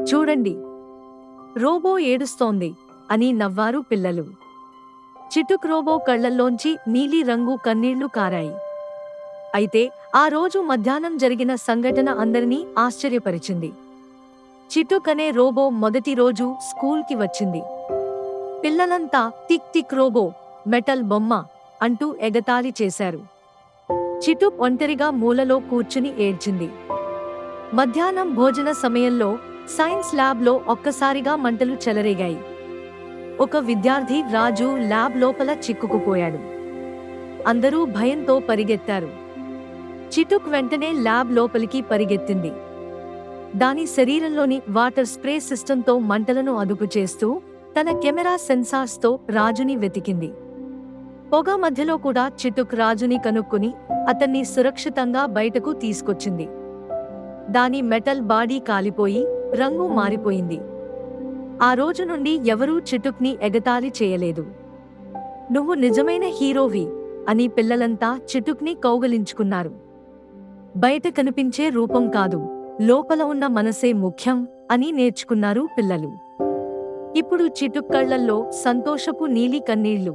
చూడండి, రోబో ఏడుస్తోంది అని నవ్వారు పిల్లలు. చిటుక్ రోబో కళ్లల్లోంచి నీలి రంగు కన్నీళ్లు కారాయి. అయితే ఆ రోజు మధ్యాహ్నం జరిగిన సంఘటన అందరినీ ఆశ్చర్యపరిచింది. చిటుక్ అనే రోబో మొదటి రోజు స్కూల్కి వచ్చింది. పిల్లలంతా టిక్ టిక్ రోబో, మెటల్ బొమ్మ అంటూ ఎగతాళి చేశారు. చిటుక్ ఒంటరిగా మూలలో కూర్చుని ఏడ్చింది. మధ్యాహ్నం భోజన సమయంలో సైన్స్ ల్యాబ్లో ఒక్కసారిగా మంటలు చెలరేగాయి. ఒక విద్యార్థి రాజు ల్యాబ్ లోపల చిక్కుకుపోయాడు. అందరూ భయంతో పరిగెత్తారు. చిటుక్ వెంటనే ల్యాబ్ లోపలికి పరిగెత్తింది. దాని శరీరంలోని వాటర్ స్ప్రే సిస్టంతో మంటలను అదుపు చేస్తూ తన కెమెరా సెన్సార్స్తో రాజుని వెతికింది. పొగ మధ్యలో కూడా చిటుక్ రాజుని కనుక్కుని అతన్ని సురక్షితంగా బయటకు తీసుకొచ్చింది. దాని మెటల్ బాడీ కాలిపోయి రంగు మారిపోయింది. ఆ రోజు నుండి ఎవరూ చిటుక్ని ఎగతాళి చేయలేదు. నువ్వు నిజమైన హీరోవి అని పిల్లలంతా చిటుక్ని కౌగలించుకున్నారు. బయట కనిపించే రూపం కాదు, లోపల ఉన్న మనసే ముఖ్యం అని నేర్చుకున్నారు పిల్లలు. ఇప్పుడు చిటుక్ కళ్లల్లో సంతోషపు నీలి కన్నీళ్లు.